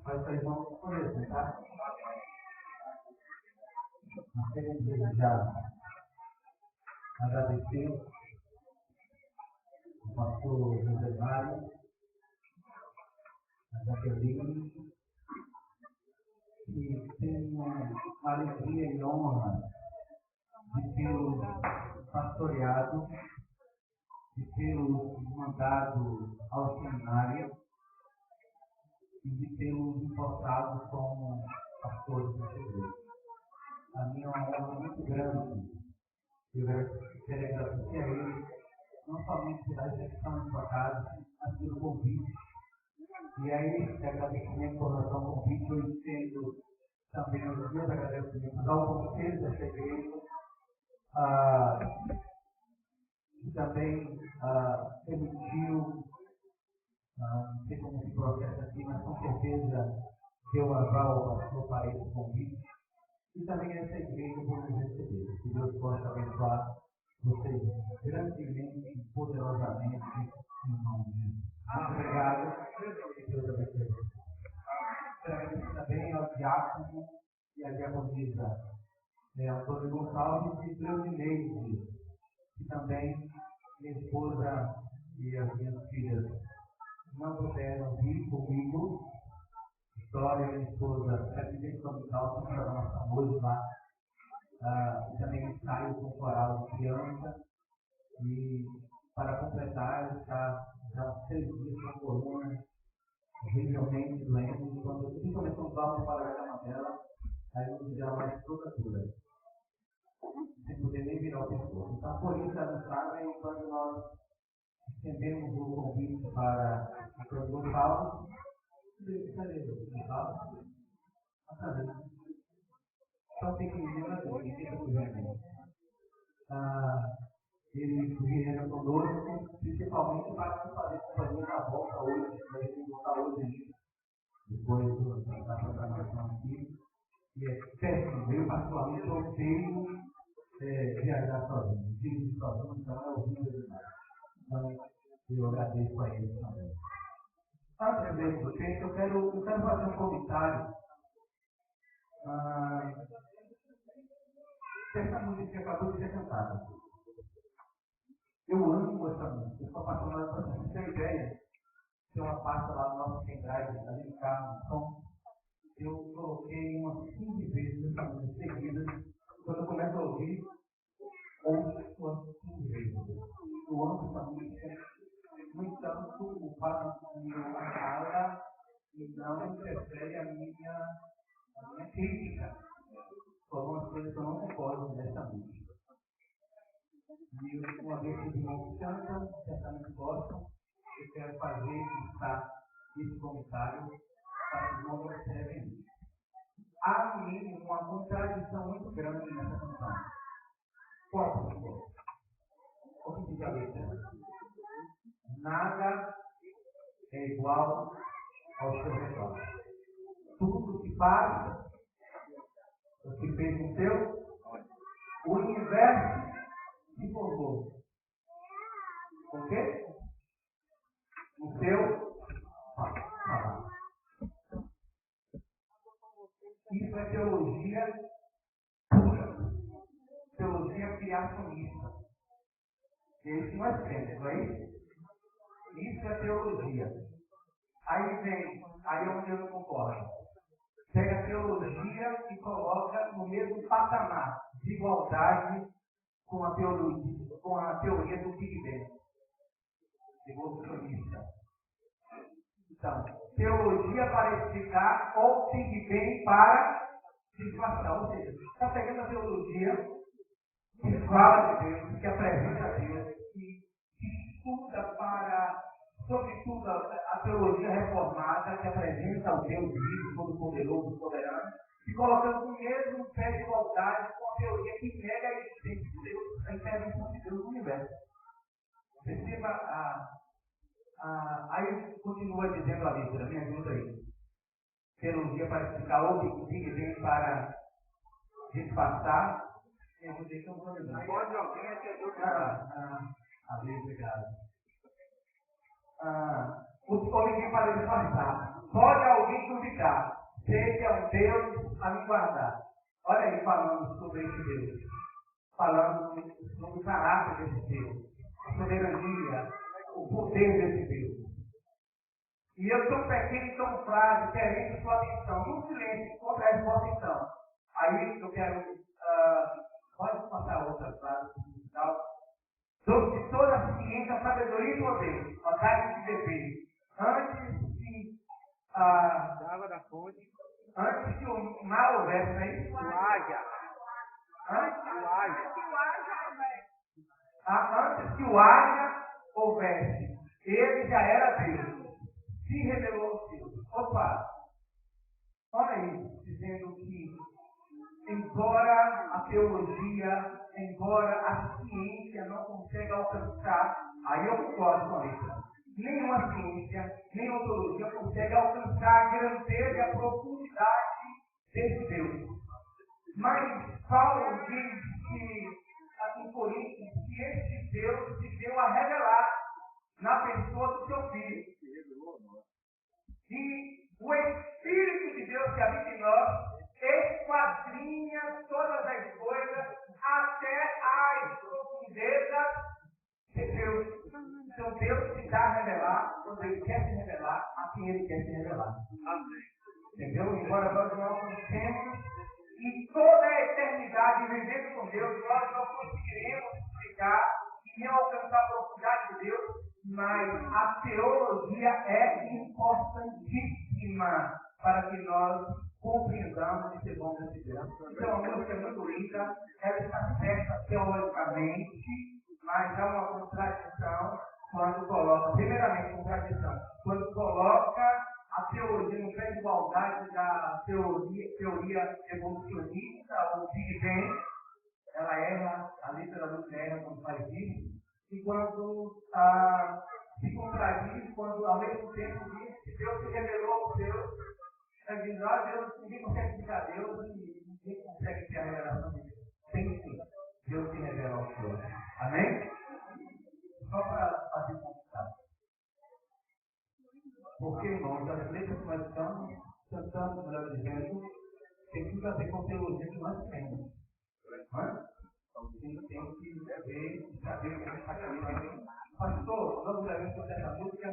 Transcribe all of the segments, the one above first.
Mas aí vamos começar, tá? Nós queremos desejar agradecer ao pastor José Mário, a Jaqueline, que tem uma alegria e honra de tê-los pastoreado, de tê-los mandado ao seminário e de tê-los importado como pastores da igreja. A minha é uma honra muito grande. Eu quero agradecer a ele, não somente pela recepção de sua casa, mas pelo convite. E a ele que agradecimento por relação ao convite, eu estendo também os meus agradecimentos ao conselho dessa igreja, que também permitiu, não sei como se processa aqui, mas com certeza deu aval ao pastor para esse convite. E também essa igreja por nos receber. Que Deus possa abençoar vocês grandemente e poderosamente em nome de Jesus. Muito obrigado. Que Deus abençoe. Agradeço também ao diácono e à diaconisa Antônio Gonçalves e Cleudineide, que também minha esposa e as minhas filhas não puderam vir comigo. Vitória, minha esposa, presidente comunical, que nós estamos hoje lá. E também ensaio com o coral de criança. E para completar, está já 6 dias com coluna, horrivelmente doente. Quando principalmente quando vamos para a cama dela, aí não nos dá mais toda, sem poder nem virar o pescoço. Então, por isso, ela sabe, quando nós estendemos o convite para o professor Paulo, só tem que lembrar ele viria conosco, principalmente para fazer companhia na volta hoje, para ele voltar hoje, depois da programação aqui. E é péssimo, eu particularmente odeio viajar sozinho, dirigir sozinho, então é horrível demais. Então, eu agradeço a ele também. Antes mesmo do tempo, eu quero fazer um comentário. Essa música que acabou de ser cantada. Eu amo essa música, eu sou apaixonado por essa música. Tem ideia? Tem uma pasta lá no nosso pendrive, ali no carro, no som. Eu coloquei umas 15 vezes essa música seguida. Quando eu começo a ouvir, ouço umas 15 vezes. Eu amo essa música. No entanto, o fato de eu amá-la não interfere a minha crítica. Por algumas coisas que eu não concordo nessa música. E uma vez que os irmãos cantam, certamente gostam, eu quero fazer esse comentário para que os irmãos observem isso. Há no mínimo uma contradição muito grande nessa canção. Qual, pastor? O que diz a letra? Nada é igual ao seu redor. Tudo que faz, o que fez no seu, o universo se formou. O quê? No seu falar. Isso é teologia pura. Teologia criacionista. Esse não é crente, não é isso? Isso é teologia. Aí onde eu não concordo. Pega a teologia e coloca no mesmo patamar de igualdade com a teoria do Big Bang. Evolucionista. Então, teologia para explicar ou Big Bang para situação. Ou seja, está pegando a teologia que fala de Deus, que apresenta a Deus, que estuda sobretudo, a teologia reformada, que apresenta o Deus vivo, todo-poderoso, soberano, e colocando no mesmo pé de igualdade com a teoria que nega a existência de Deus, a intervenção de Deus no universo. Perceba aí continua dizendo a letra, me ajuda aí. Teologia para explicar ou Big Bang para disfarçar. Eu vou dizer que eu vou lembrar. Pode alguém ter dúvida? Obrigado. ou ninguém para disfarçar. Pode alguém duvidar, sei que é um Deus a me guardar. Olha aí falando sobre esse Deus, falando sobre o caráter desse Deus, a soberania, o poder desse Deus. E eu tão pequeno e tão frágil, querendo sua atenção, no silêncio, contra a resposta então. Aí eu quero, pode passar outra frase tal. De toda a ciência, sabedoria e poder, dá de beber, antes que água da fonte, antes que o mar houvesse, não é isso? Antes que o águia houvesse, ele já era Deus. Se revelou ao Deus. Opa! Olha aí, dizendo que, embora a teologia, embora a ciência não consiga alcançar, aí eu concordo com isso. Nenhuma ciência, nem ontologia consegue alcançar a grandeza e a profundidade desse Deus. Mas Paulo diz que, em Coríntios, que esse Deus se deu a revelar na pessoa do seu Filho. E o Espírito de Deus que habita em nós esquadrinha todas as coisas até as profundezas de Deus. Então Deus se dá a revelar quando Ele quer se revelar a quem Ele quer se revelar. Amém. Entendeu? Embora nós não alcancemos e toda a eternidade vivendo com Deus, nós não conseguiremos explicar e nem alcançar a profundidade de Deus, mas a teologia é importantíssima para que nós compreendamos e segundo esse Deus. Então, a música é muito linda, ela está certa teologicamente, mas há uma contradição quando coloca, primeiramente contradição, quando coloca a teologia no pé de igualdade da teoria evolucionista ou Big Bang. Ela erra, a letra da música erra quando faz isso, e quando se contradiz, quando ao mesmo tempo diz que Deus se revelou ao Deus, ela diz, Deus, ninguém consegue explicar Deus e ninguém consegue ter a revelação de Deus. Tem sim, Deus se revela ao Deus. Amém? Só para fazer conquistar. Porque, irmãos, as letras que nós estamos cantando, melhor dizendo, tem tudo a ver com a teologia que nós temos. Não é? Então, tem que ver e saber o que está acontecendo. Pastor, nós devemos fazer essa música,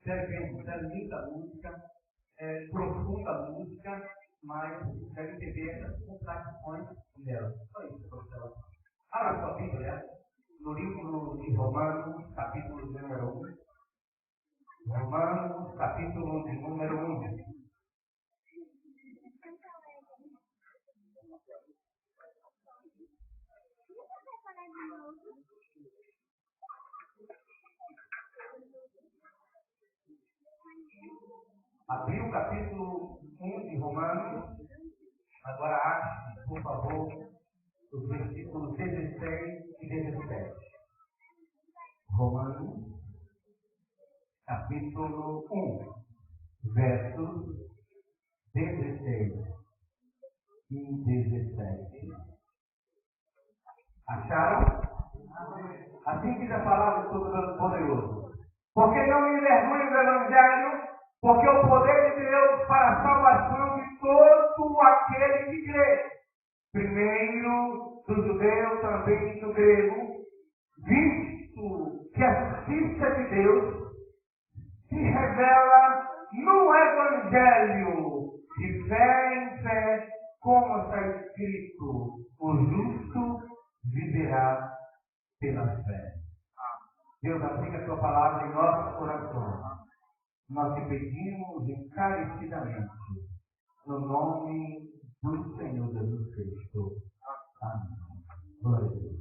devemos, é linda música, profunda música, mas deve entender essas contradições dela. Só isso que eu gostaria. Abra sua Bíblia, no livro de Romanos, capítulo número 1. Romanos, capítulo de número 1. Abriu o capítulo 1 de Romanos. Agora ache, por favor, os versículos 16 e 17. Romanos, capítulo 1, versos 16 e 17. Acharam? Assim diz a palavra do Todo-Poderoso. Porque não me envergonho do Evangelho, porque o poder de Deus para a salvação de todo aquele que crê. Primeiro do judeu, também do grego, visto que a justiça de Deus se revela no Evangelho de fé em fé, como está escrito, o justo viverá pela fé. Deus, aplica a tua palavra em nosso coração. Nós te pedimos encarecidamente, no nome do Senhor Jesus Cristo. Amém. Glória a Deus.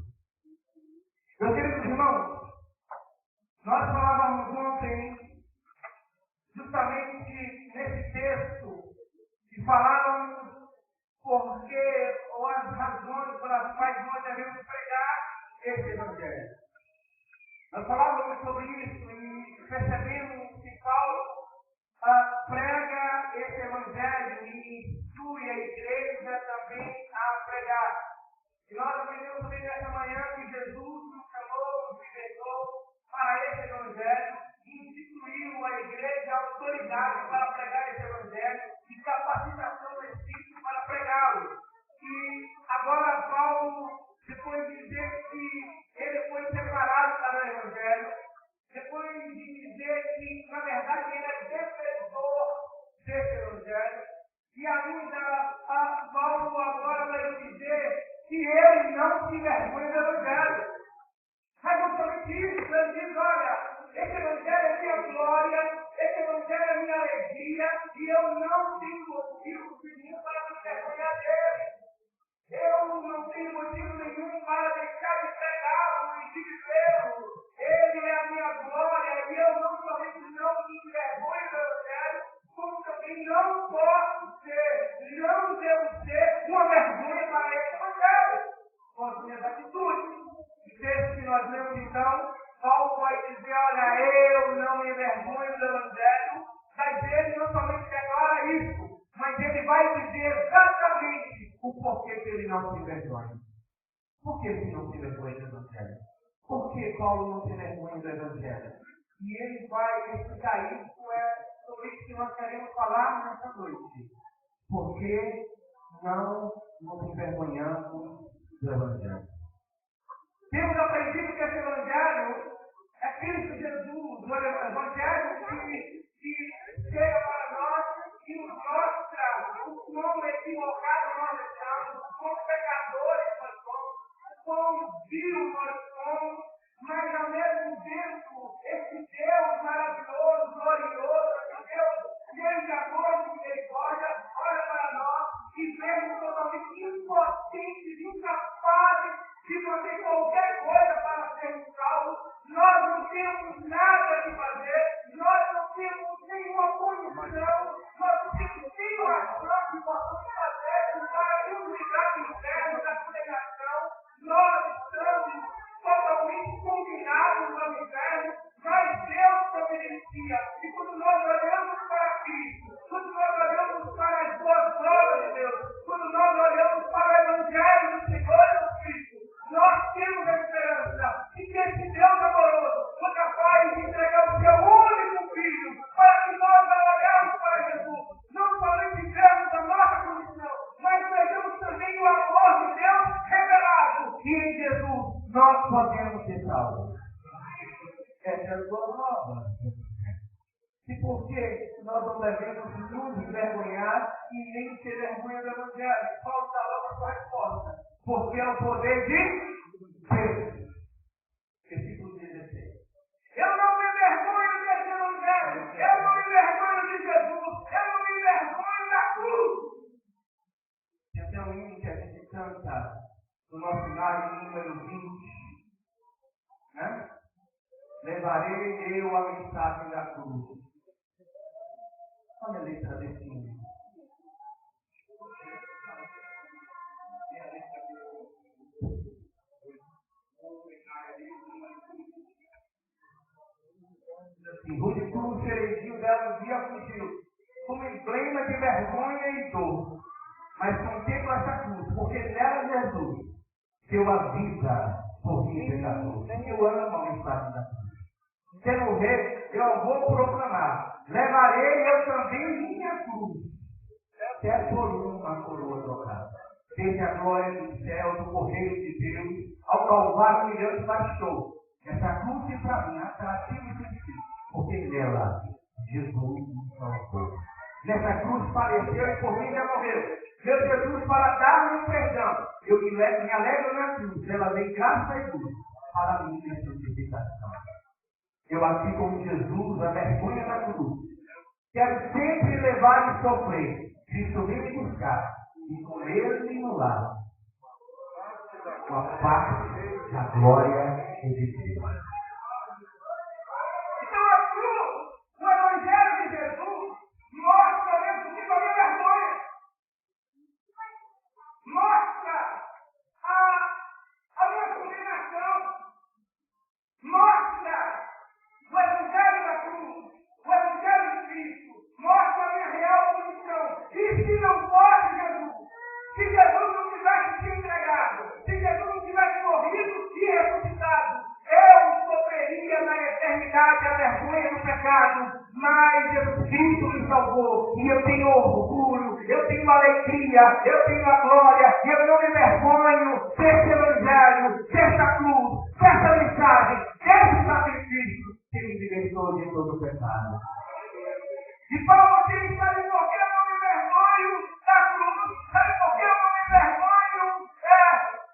Meus queridos irmãos, nós falávamos ontem, justamente nesse texto, e falávamos porque, ou as razões pelas quais nós devemos pregar esse Evangelho. Nós falávamos sobre isso e percebemos que Paulo prega esse Evangelho e instrui a igreja também a pregar. E nós aprendemos também nessa manhã que Jesus nos chamou, nos libertou para esse Evangelho e instituiu a igreja autoridade para pregar esse evangelho e capacitação no Espírito para pregá-lo. E agora Paulo, depois de dizer que ele foi separado para o evangelho, depois de dizer que, na verdade, ele é defensor desse evangelho, e ainda Paulo agora vai dizer que ele não se envergonha do evangelho. Mas não somente isso, ele diz, olha, esse evangelho é minha glória, esse evangelho é minha alegria, e eu não tenho motivo nenhum para me envergonhar dele. Eu não tenho motivo nenhum para deixar de pregá-lo e de vivê-lo. Ele é a minha glória, e eu não somente não me envergonho do evangelho, como também não posso ser, não devo ser uma vergonha para esse evangelho, com as minhas atitudes. O texto que nós lemos então, Paulo vai dizer, olha, eu não me envergonho do evangelho, mas ele não somente declara isso, mas ele vai dizer exatamente o porquê que ele não se envergonha. Por que ele não se envergonha do evangelho? Por que Paulo não se envergonha do evangelho? E ele vai explicar isso, sobre isso que nós queremos falar nessa noite. Porque não nos envergonhamos do evangelho. Temos aprendido que esse evangelho é Cristo Jesus, o evangelho que chega para nós e nos mostra o quão equivocado nós estamos, o quão pecadores nós somos, o quão vil nós somos, mas ao mesmo tempo, esse Deus maravilhoso, glorioso, esse Deus cheio de amor e misericórdia, olha para nós e vemos totalmente impotentes, incapazes de fazer qualquer coisa para sermos salvos. Nós não temos nada de fazer, nós não temos nenhuma condição, nós não temos nenhuma ação que possamos fazer para nos livrar do inferno, da condenação. Nós estamos totalmente combinados ao inferno, mas Deus providencia. E quando nós olhamos para Cristo, quando nós olhamos para as boas obras de Deus, quando nós olhamos para o Evangelho do Senhor Jesus Cristo, nós temos a esperança de que esse Deus amoroso foi capaz de entregar o seu único Filho para que nós, ao olharmos para Jesus, não somente vejamos a nossa condição, mas vejamos também o amor de Deus revelado. E em Jesus nós podemos ser salvos. Essa é a boa nova. E por que nós não devemos nos envergonhar e nem ter vergonha do Evangelho? Paulo dá logo a sua resposta. Porque é o poder de Deus. Versículo 16. Eu não me envergonho desse Evangelho. Eu não me envergonho de Jesus. Eu não me envergonho da cruz. Tem até um hino que a gente canta no nosso lar, número 20. Né? Levarei eu a mensagem da cruz. Olha a letra desse hino. E rude cruz heresia dela um dia fugiu, como emblema de vergonha e dor. Mas contempla essa cruz, porque nela Jesus deu a vida por mim, pecador. Eu amo a mensagem da cruz. Se morrer, eu vou proclamar. Levarei eu também minha cruz, até por uma coroa trocada. Desde a glória do céu, do Cordeiro de Deus, ao Calvário humilhante baixou. Essa cruz é para mim atrativa e sensível, porque nela Jesus nos salvou. Nessa cruz padeceu e por mim já morreu. Meu Jesus, para dar-me o perdão, eu me alegro na cruz, ela vem graça e luz para a minha santificação. Eu, assim como Jesus, a vergonha da cruz, quero sempre levar e sofrer, Cristo vem me buscar, e com ele no lar, com a paz da glória e de Deus. Então a cruz, no Evangelho de Jesus, mostra mesmo que a minha vergonha, mostra a minha condenação, mostra o Evangelho da cruz, o Evangelho de Cristo, mostra a minha real condição. E se não fosse Jesus, se Jesus não tivesse se entregado, se Jesus não tivesse morrido e ressuscitado, eu pecado, mas Cristo me salvou. E eu tenho orgulho, eu tenho alegria, eu tenho a glória, e eu não me vergonho desse evangelho, dessa cruz, dessa mensagem, desse sacrifício que me libertou de todo o pecado. E Paulo diz, sabe por que eu não me vergonho da cruz? Sabe por que eu não me vergonho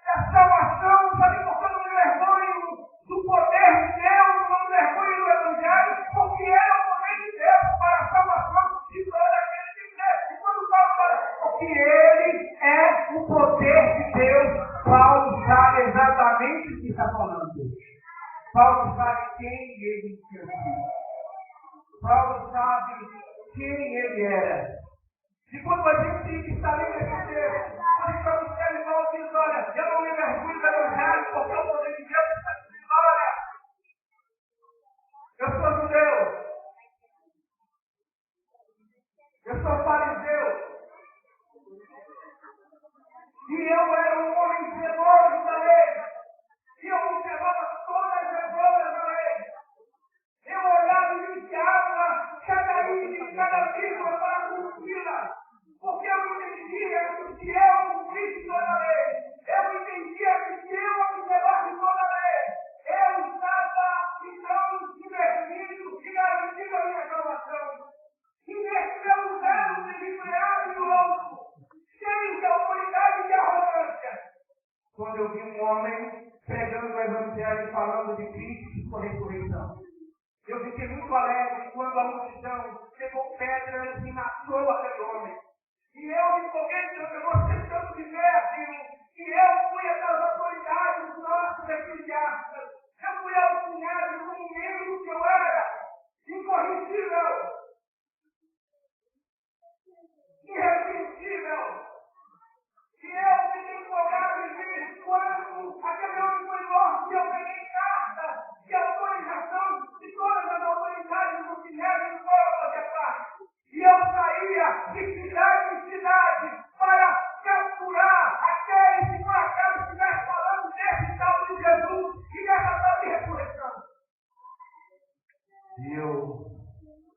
da salvação? Sabe por que eu não me vergonho do poder de Deus? Não me vergonho do evangelho? Porque é o poder de Deus para a salvação de todo aquele que crê. E quando Paulo fala, porque ele é o poder de Deus, Paulo sabe exatamente o que está falando. Paulo sabe quem ele tinha sido. Paulo sabe quem ele era. E quando a gente está lendo esse texto, quando a gente observa Paulo diz, olha, eu não me vergonho do evangelho, porque o poder de Deus está dizendo, olha, eu sou judeu, eu sou fariseu, e eu era um homem zeloso da lei, e eu observava todas as obras da lei. Eu olhava e vigiava cada item, cada vírgula para cumpri-la. Porque eu entendia que se eu cumprisse toda a lei, eu entendia que se eu observasse toda a lei, eu estava, então, divertido e garantindo a minha salvação. E nesse meu zelo desenfreado e louco, cheio de autoridade e de arrogância, quando eu vi um homem pregando o evangelho e falando de Cristo e sua ressurreição, eu fiquei muito alegre quando a multidão pegou pedras e matou aquele homem. E eu me empolguei, eu gostei tanto de ver aquilo. E eu fui até as autoridades nossos eclesiásticas. Eu fui ao Sinédrio como membro que eu era, incorrigível, irrepreensível. E eu fiquei empolgado em ver quando aquele homem foi morto e eu peguei carta de autorização de todas as autoridades do Sinédrio do povo fazer parte. E eu saía de cidade em cidade para capturar aqueles que por acaso estivessem falando desse tal de Jesus e dessa tal de ressurreição. E eu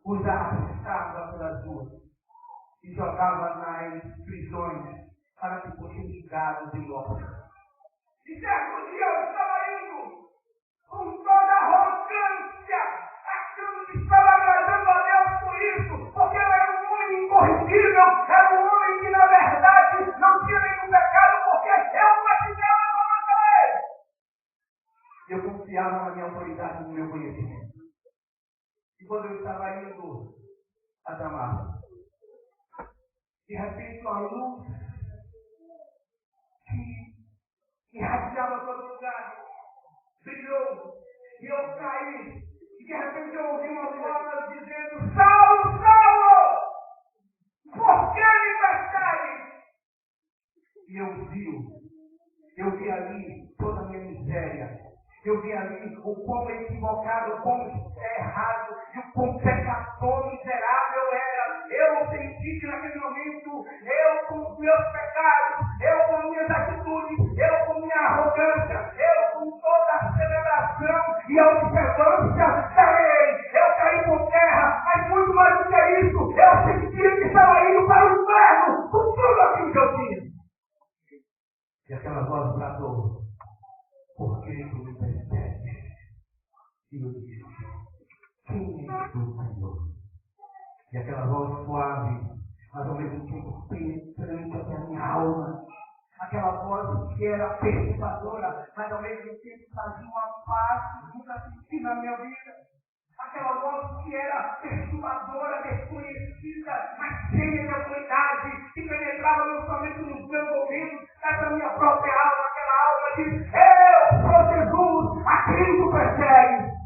os arrastava pelas ruas e jogava nas prisões para que fossem julgados e mortos. E certo dia eu estava indo com toda a arrogância, achando que estava agradando a Deus por isso, porque eu era um homem incorrigível, era um homem que na verdade não tinha nenhum pecado, porque eu praticava a lei. Eu confiava na minha autoridade, no meu conhecimento. E quando eu estava indo a Damasco, de repente uma luz que irradiava todo lugar brilhou, e eu caí, e de repente eu ouvi uma voz dizendo, Saulo, Saulo, por que me persegues? E eu vi ali toda a minha miséria, eu vi ali o quão equivocado, o quão errado, e o quão pecador miserável eu era. Eu senti que naquele momento, eu com os meus pecados, eu com minhas atitudes, eu com minha arrogância, eu com toda a celebração e a observância da lei, eu caí por terra, mas muito mais do que isso, eu sentia que estava indo para o inferno com tudo aquilo que eu tinha. E aquela voz bradou, por que tu me persegues? E eu disse, quem é tu, Senhor? E aquela voz suave, mas ao mesmo tempo penetrante até a minha alma. Aquela voz que era perturbadora, mas ao mesmo tempo fazia uma paz que nunca senti na minha vida. Aquela voz que era perturbadora, desconhecida, mas cheia de autoridade, que penetrava não somente nos meus ouvidos, mas na minha própria alma. Aquela alma diz, eu sou Jesus, a quem tu persegues.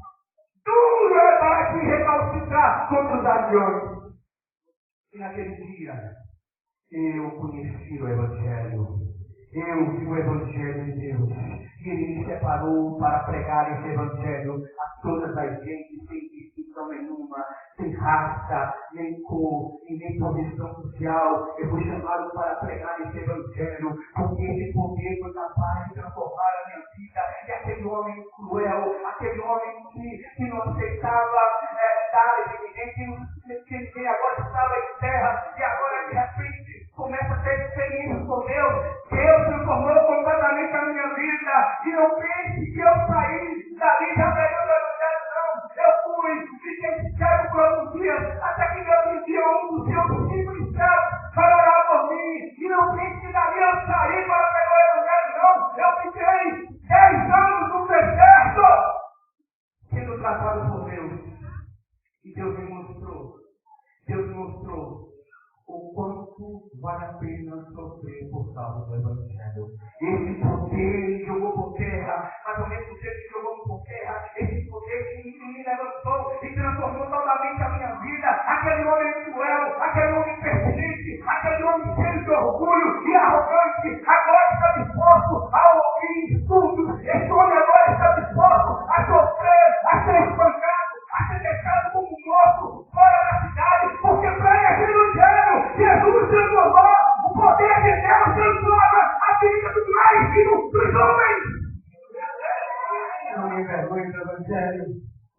Tu é para te recalcitrar contra os aviões. E naquele dia, eu conheci o Evangelho. Eu vi o Evangelho de Deus. E Ele me separou para pregar esse Evangelho a todas as gentes, sem distinção nenhuma, sem raça, nem cor, e nem posição social. Eu fui chamado para pregar esse Evangelho, porque esse poder foi capaz de transformar a minha vida. E aquele homem cruel, aquele homem que não aceitava detalhes, quem agora estava em terra, e agora de repente começa a ter experiência com Deus. Deus transformou completamente a minha vida. E não pense que eu saí dali já pegando o evangelho, não. Eu fui, fiquei cego por alguns dias, até que Deus me enviou um dos seus simples céus para orar por mim. E não pense que dali eu saí para pegar o evangelho, não. Eu fiquei 10 anos no deserto, sendo tratado por Deus. E Deus me mostrou o quanto vale a pena sofrer por causa do evangelho. Esse poder jogou por terra, mas ao mesmo tempo que jogou por terra, esse poder me levantou e transformou totalmente a minha vida. Aquele homem cruel, aquele homem persistente, aquele homem cheio de orgulho e arrogante, agora está disposto a ouvir tudo. Esse homem agora está disposto a sofrer, a ser espancado, a ser deixado como morto fora da cidade, porque para esse evangelho, Jesus transformou, o poder de Deus transforma a vida dos mais ricos dos homens. Eu não me envergonho do evangelho,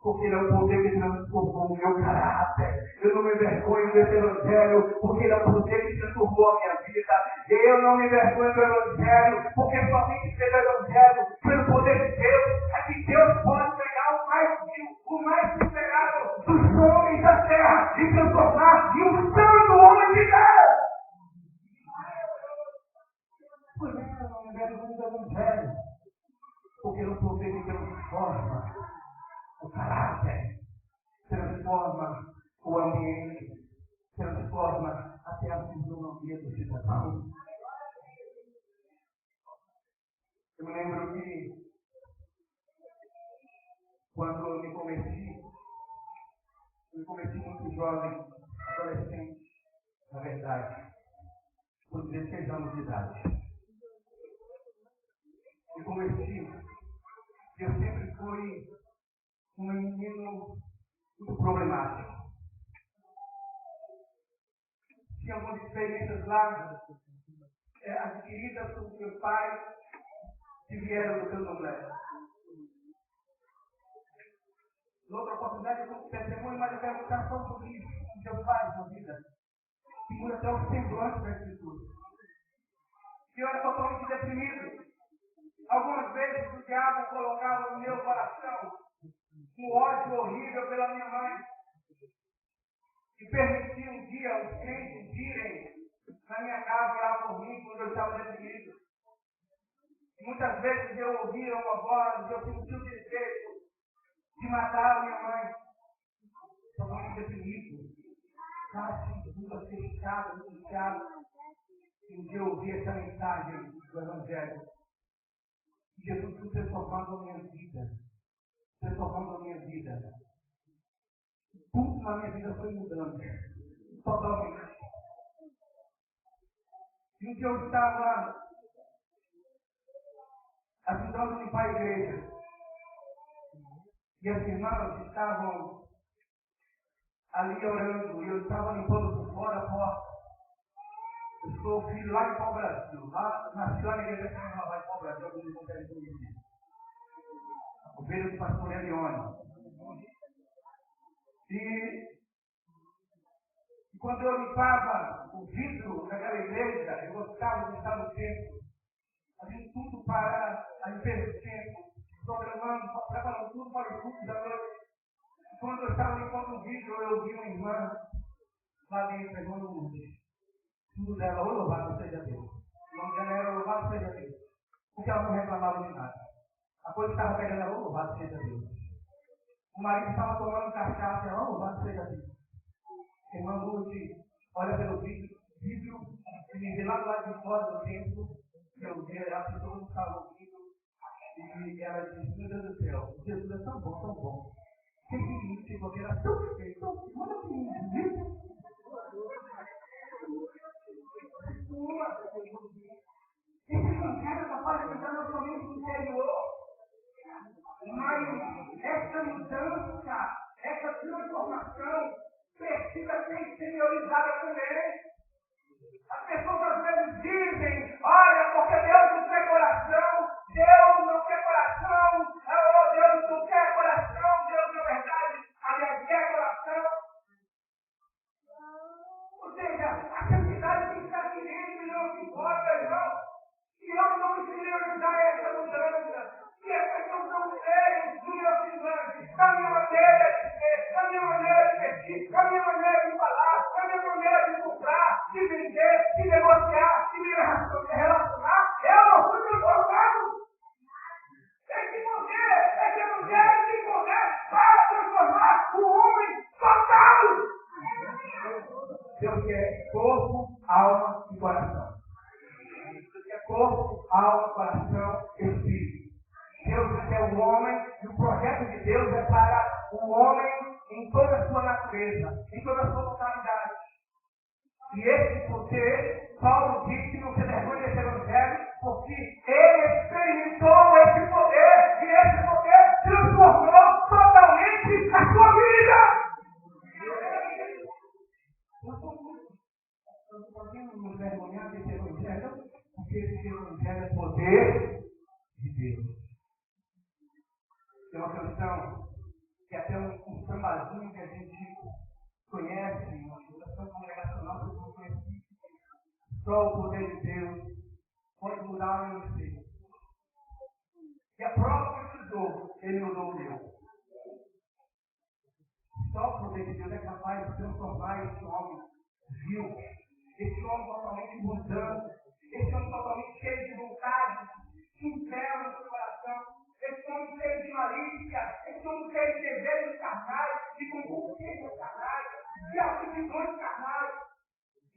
porque ele é o poder que transformou o meu caráter. Eu não me envergonho desse evangelho, porque ele é o poder que transformou a minha vida. Eu não me envergonho do evangelho, porque somente pelo evangelho, pelo poder de Deus, é que Deus pode pegar o mais superado dos homens da terra e transformar em um santo homem de Deus. Por isso eu não me envergonho do evangelho, porque o poder que transforma o caráter, transforma o ambiente, transforma até a fisionomia do cidadão. Eu me lembro que quando eu me converti muito jovem, adolescente, na verdade, com 16 anos de idade. Me converti, eu sempre fui um menino muito problemático. Tinha algumas experiências lá, adquiridas por meu pai, que vieram do candomblé. Noutra oportunidade, eu como testemunho, mas eu quero contar só sobre isso, que Deus faz na vida. Que muda até o semblante da Escritura. Eu era totalmente deprimido. Algumas vezes o diabo colocava no meu coração um ódio horrível pela minha mãe. E permitia um dia os crentes virem na minha casa orar por mim quando eu estava deprimido. E muitas vezes eu ouvia uma voz e eu sentia o desejo de matar a minha mãe. Totalmente deprimido. Estava sentindo fechado, angustiado. E um dia eu ouvi essa mensagem do Evangelho. E Jesus foi transformando a minha vida. Transformando a minha vida. Tudo na minha vida foi mudando. Totalmente. E um dia eu estava ajudando a limpar a igreja. E as irmãs estavam ali orando. E eu estava limpando por fora a porta. Eu sou filho lá em Pau Brasil. Nasci lá na igreja que chama lá em Pau Brasil. Alguns não querem conhecer. O filho do pastor Elione. E quando eu limpava o vidro daquela igreja, eu gostava de estar no templo, fazendo tudo para a limpeza do templo, programando, preparando tudo para o culto da noite. E quando eu estava limpando o vidro, eu vi uma irmã lá dentro, a irmã Lourdes. Tudo dela, ou louvado seja Deus. O nome dela era louvado seja Deus. Porque ela não reclamava de nada. A coisa estava pegando ela, louvado seja Deus. O marido estava tomando cachaça, ela, louvado seja Deus. Irmã Lourdes, olha pelo vidro, e me vê lá do lado de fora do templo, eu vi ela, todo mundo estava ouvindo, e ela disse, meu Deus do céu, Jesus é tão bom, tão bom. Que isso, porque era tão feio, tão bonito. Esse evangelho está parecendo somente no interior. Mas essa mudança, essa transformação precisa ser exteriorizada também. As pessoas às vezes dizem, olha, porque Deus não quer coração, Deus não quer coração, oh, Deus não quer coração, Deus na verdade, aliás, quer coração. mente, a minha maneira de falar, a minha maneira de comprar, de vender, de negociar, de me relacionar, eu não fui transformado. Esse evangelho de poder para transformar o homem total. Deus quer corpo, alma e coração. Deus quer corpo, alma, coração e espírito. Deus quer o homem, e o projeto de Deus é para o homem em toda a sua natureza, em toda a sua totalidade. E esse poder, Paulo diz que não se vergonha desse evangelho, porque ele experimentou esse poder, e esse poder transformou totalmente a sua vida. Nós não podemos nos vergonhar desse evangelho, porque esse evangelho é poder de Deus. Tem uma canção que é até um sambazinho que a gente conhece, uma canção congregacional que eu não conheci. Só o poder de Deus pode mudar o meu ser. E a prova que usou, ele mudou o meu. Só o poder de Deus é capaz de transformar esse homem vil, esse homem totalmente mudando, esse homem totalmente cheio de vontade, sincero no seu coração. Esse homem cheio de malícia, esse homem cheio de desejos carnais, de concupiscências carnais, de aptidões carnais.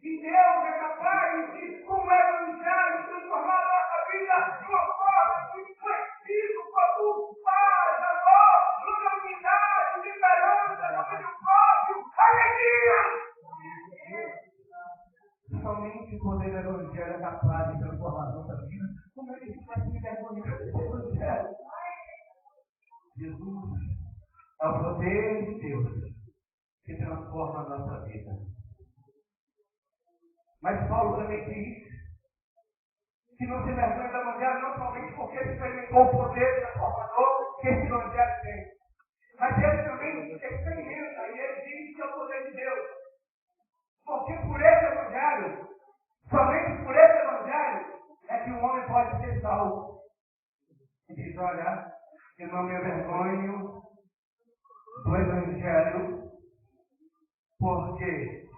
E Deus é capaz de, com o evangelho, transformar a nossa vida de uma forma que flexível, produz paz, amor, longanimidade, esperança, domínio próprio, alegria. Somente o poder do evangelho é capaz de transformar a nossa vida. Como é que a gente vai se vergonhar desse evangelho? Jesus é o poder de Deus que transforma a nossa vida. Mas Paulo também diz que não se vergonha do evangelho não somente porque ele experimentou o poder transformador que esse evangelho tem, mas ele também experimenta e ele diz que é o poder de Deus. Porque por esse evangelho, somente por esse evangelho, é que o homem pode ser salvo. E diz, olha, eu não me envergonho do evangelho, porque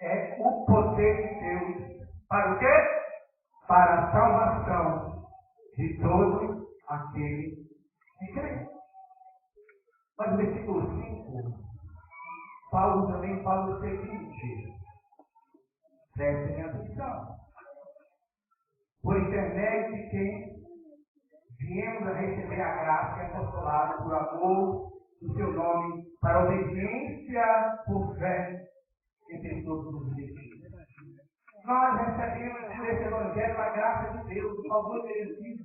é o poder de Deus. Para o quê? Para a salvação de todo aquele que crê. Mas no versículo 5, Paulo também fala o seguinte. Prestem atenção. Por intermédio de quem viemos a receber a graça e apostolado por amor do seu nome, para a obediência por fé entre todos os gentios. Nós recebemos por esse evangelho a graça de Deus, o favor merecido.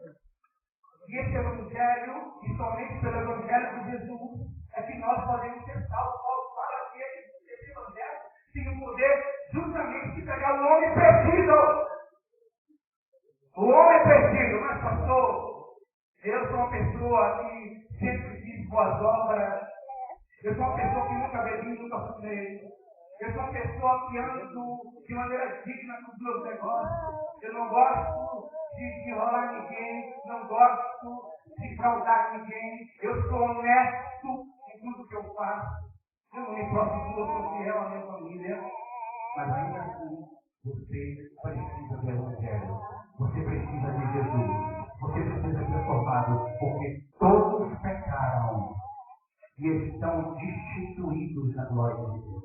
E esse evangelho, e somente pelo evangelho de Jesus, é que nós podemos ser salvos. Paulo fala que esse evangelho tem o poder justamente de pegar o homem perdido. O homem perdido, mas pastor, eu sou uma pessoa que sempre fiz boas obras. Eu sou uma pessoa que nunca bebi, nunca fumei. Eu sou uma pessoa que ando de maneira digna com os meus negócios. Eu não gosto de enrolar ninguém, não gosto de fraudar ninguém. Eu sou honesto em tudo que eu faço. Eu não me prostituo, eu sou fiel à minha família. Mas ainda assim, você precisa do evangelho. Você precisa de Jesus. Você precisa ser transformado, porque todos pecaram e estão destituídos da glória de Deus.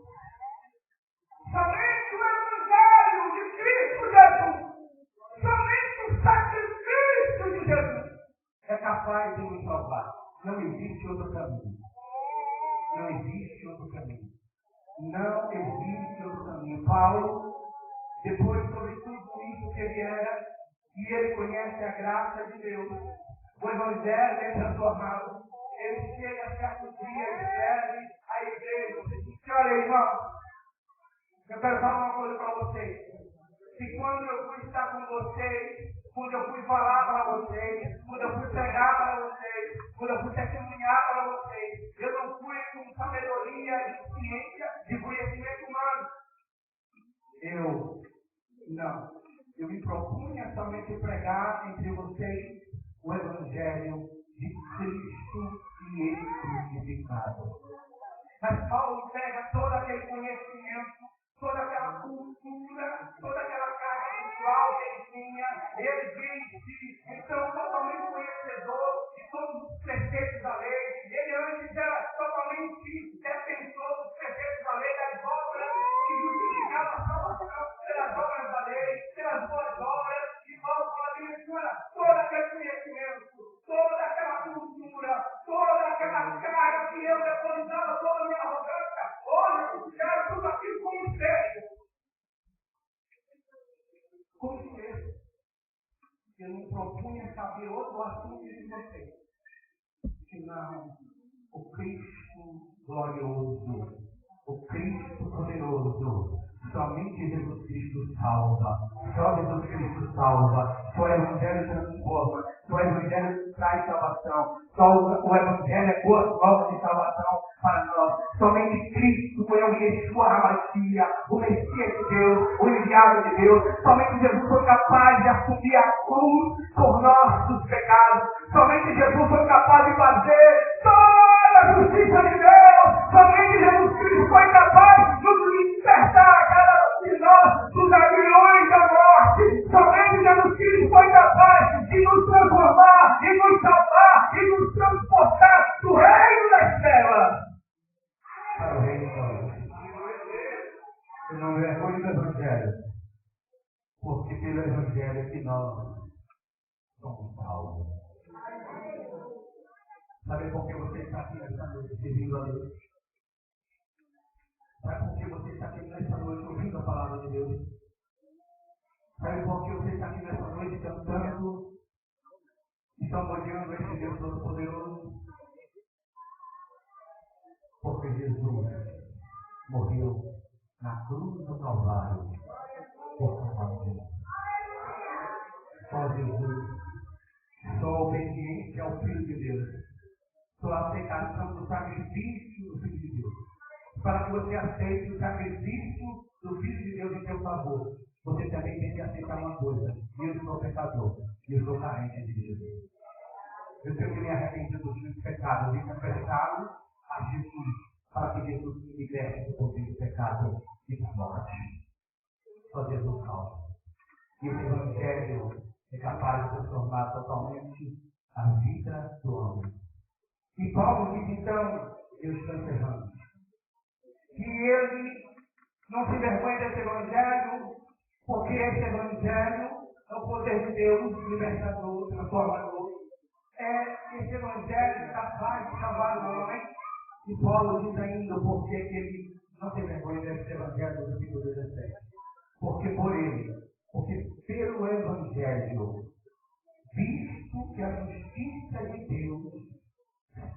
Somente o evangelho de Cristo Jesus, somente o sacrifício de Jesus é capaz de nos salvar. Não existe outro caminho. Não existe outro caminho. Não existe outro caminho. Paulo, depois sobre tudo isso que ele era, e ele conhece a graça de Deus, o evangelho é transformado. Ele chega a certo dia e serve a igreja. Ele diz, olha, irmão, eu quero falar uma coisa para vocês. Que quando eu fui estar com vocês, quando eu fui falar para vocês, quando eu fui pregar para vocês, quando eu fui testemunhar para vocês, eu não fui com sabedoria, de ciência, de conhecimento humano. Eu me propunha somente pregar entre vocês o evangelho de Cristo e ele crucificado. Mas Paulo pega toda aquele conhecimento, toda aquela cultura, toda aquela carga cultural que ele tinha, ele diz-se, então, totalmente conhecedor de todos os preceitos da lei. Ele antes era totalmente defensor dos preceitos da lei, das obras que justificavam a salvação pelas obras da lei, pelas boas obras. E Paulo fala disso, todo aquele conhecimento, toda aquela cultura, toda aquela carga que eu depositava, toda a minha arrogância, hoje eu considero tudo aquilo como sério. Como ser? Eu não propunha saber outro assunto de vocês, senão o Cristo glorioso, o Cristo poderoso. Somente Jesus Cristo salva. Só Jesus Cristo salva. Só o Evangelho transforma. Só o Evangelho traz salvação. Só o Evangelho é boa nova de salvação para nós. Somente Cristo é o Yeshua HaMashiach, o Messias de Deus, o enviado de Deus. Somente Jesus foi capaz de assumir a cruz por nossos pecados. Somente Jesus foi capaz de fazer toda a justiça de Deus. Somente Jesus Cristo foi capaz de nos libertar cada um de nós dos aguilhões da morte. Somente Jesus Cristo foi capaz de nos transformar, de nos salvar, de nos transportar do reino das trevas para o reino da luz. Eu não vergonho do Evangelho, porque pelo Evangelho é que nós somos salvos. Sabe por que você está aqui nessa noite servindo a Deus? Sabe por que você está aqui nessa noite ouvindo a palavra de Deus? Sabe por que você está aqui nessa noite cantando e saboreando esse Deus Todo-Poderoso? Porque Jesus morreu na cruz do Calvário por sua vida. Só Jesus, só obediência ao Filho de Deus, só a aceitação do sacrifício do Filho de Deus. Para que você aceite o sacrifício do Filho de Deus em seu favor, você também tem que aceitar uma coisa: eu sou pecador, eu sou carente de Jesus. Eu tenho que me arrepender dos meus pecados e confessá-los a Jesus, para que Jesus me liberte do poder do pecado e da morte. Só Jesus salva. E o Evangelho é capaz de transformar totalmente a vida do homem. E Paulo diz então, eu estou encerrando, que ele não se envergonha desse Evangelho, porque esse Evangelho é o poder de Deus, libertador, transformador. É esse Evangelho capaz de salvar o homem. E Paulo diz ainda porque ele não se envergonha desse Evangelho do versículo 17. Porque por ele, porque pelo Evangelho, visto que a justiça de Deus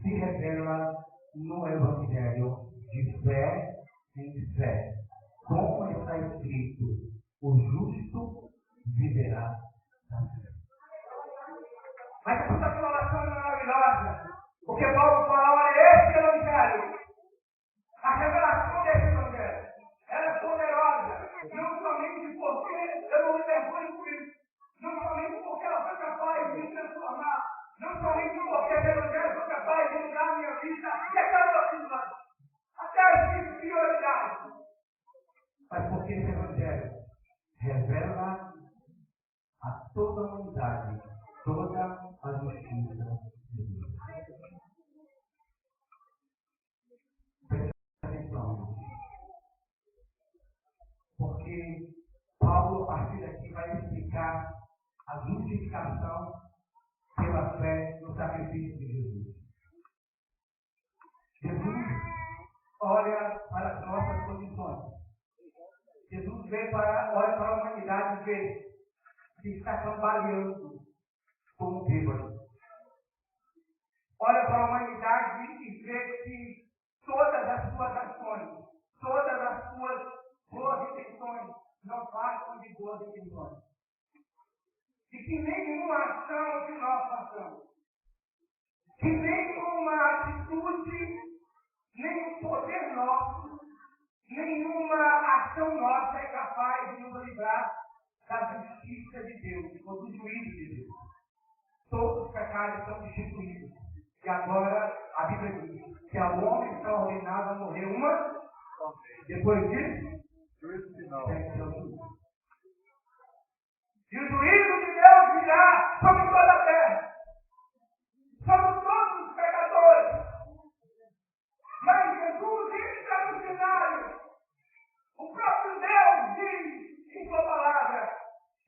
se revela no Evangelho de fé em fé. Como está escrito, o justo viverá da fé. Mas essa declaração é maravilhosa, porque Paulo fala, olha, esse Evangelho, a revelação desse Evangelho, ela é poderosa, não somente porque eu não me vergonho por isso, não somente porque ela foi capaz de me transformar, não somente porque esse Evangelho foi capaz de mudar a minha vida e aquela outra vida, até as prioridades, mas porque esse Evangelho revela a toda a humanidade toda a justiça de Deus. Presta atenção, porque Paulo, a partir daqui, vai explicar a justificação pela fé no sacrifício de Jesus. Jesus olha para as nossas condições. Jesus olha para a humanidade e vê que está cambaleando como bêbado. Olha para a humanidade e vê que todas as suas ações, todas as suas boas intenções não passam de boas intenções. E que nenhuma ação que nós façamos, que nenhuma atitude, nenhum poder nosso, nenhuma ação nossa é capaz de nos livrar da justiça de Deus, ou do juízo de Deus. Todos os pecados são destituídos. E agora a Bíblia diz que ao homem está ordenado a morrer uma Depois disso, juízo final. E o juízo de Deus virá sobre toda a terra, sobre todos os pecadores. Mas Jesus entra no cenário. O próprio Deus diz em sua palavra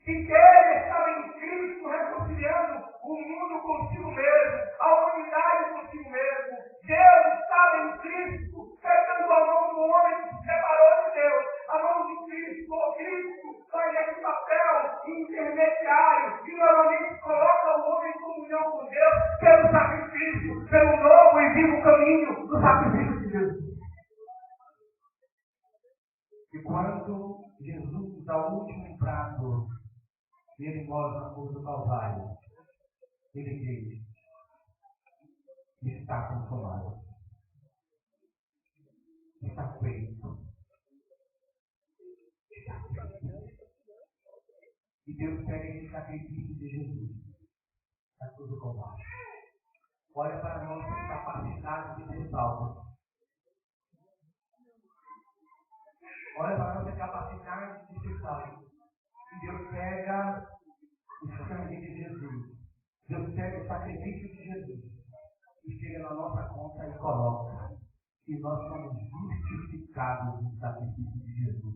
que Ele estava em Cristo reconciliando o mundo consigo mesmo, a humanidade consigo mesmo. Deus estava em Cristo, pegando a mão do homem que se separou de Deus. A mão de Cristo, ou Cristo, faz esse papel intermediário e normalmente coloca o homem em comunhão com Deus pelo sacrifício, pelo novo e vivo caminho do sacrifício de Deus. E quando Jesus dá o último prato, ele mostra na cruz do Calvário, ele diz: está consumado, está feito, está feito. E Deus pega esse sacrifício de Jesus na cruz do Calvário. Olha para a nossa capacidade de ser salvo. Olha para a nossa capacidade de ser salvo. E Deus pega o sangue de Jesus. Deus pega o sacrifício de Jesus. E chega na nossa conta e coloca. E nós somos justificados no sacrifício de Jesus.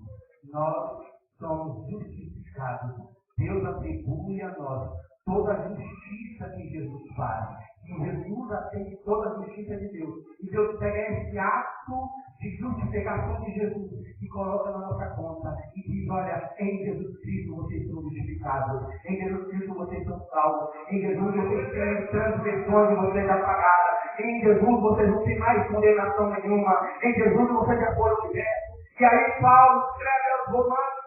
Nós somos justificados. Deus atribui a nós toda a justiça que Jesus faz. E Jesus atende toda a justiça de Deus. E Deus pega esse ato de justificação de Jesus e coloca na nossa conta e diz: olha, em Jesus Cristo vocês são justificados, em Jesus Cristo vocês são salvos, em Jesus vocês têm transgressões de vocês apagadas, em Jesus vocês não têm mais condenação nenhuma, em Jesus vocês já foram libertos. E aí Paulo escreve aos Romanos,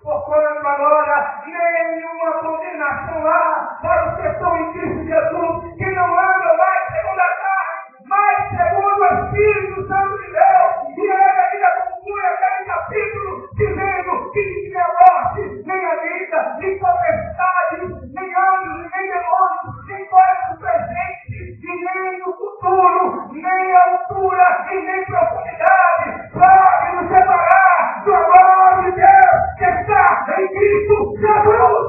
porquanto agora nenhuma condenação há para os que estão em Cristo Jesus, que não andam mais segundo a carne, mas segundo o Espírito Santo de Deus. E ele ainda conclui aquele capítulo dizendo que nem a morte, nem a vida, nem potestades, nem anjos, nem demônios, nem coisas presentes, e nem o futuro, nem a altura, e nem profundidade pode nos separar do amor de Deus que está em Cristo Jesus.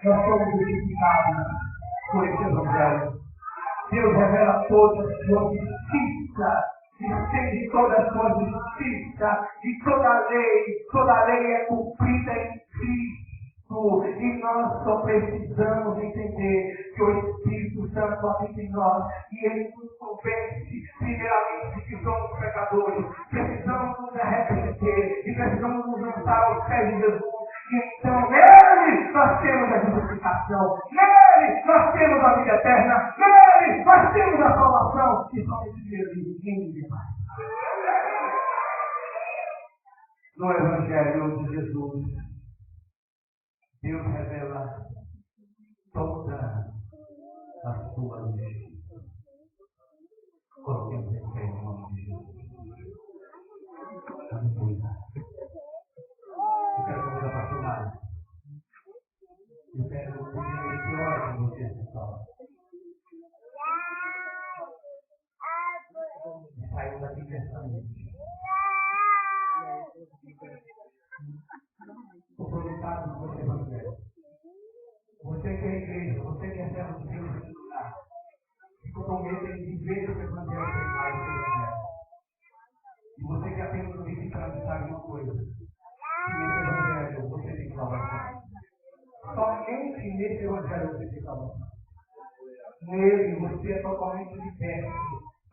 Nós somos justificados por esse evangelho. Deus revela toda a sua justiça, estende toda a sua justiça, e toda a lei é cumprida em Cristo. E nós só precisamos entender que o Espírito Santo habita em nós e ele nos convence, primeiramente, que somos pecadores. Precisamos nos arrepender e precisamos nos juntar aos pés de Jesus. E então, nele nós temos a justificação, nele nós temos a vida eterna, nele nós temos a salvação e somos felizes em paz. No Evangelho de Jesus, Deus revela toda a sua justiça. Coloquemos em pé em nome de Jesus. Aleluia. Eu quero convidar a pastor Mário. Eu quero pedir que ore com vocês, pessoal. E saiu daqui intensamente. Compromissado com você, Evangelho. Você que é igreja, você que é servo de Deus nesse lugar, se comprometa em viver esse Evangelho sem mais esse Evangelho. E você que apenas não vive para avisar uma coisa, que nesse Evangelho você tem salvação. Somente nesse Evangelho você tem salvação. Nele você é totalmente liberto.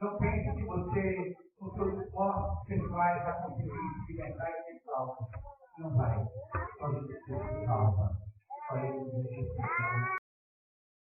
Não pense que você, com seus esforços pessoais, vai conseguir se libertar e ser salvo. Não vai.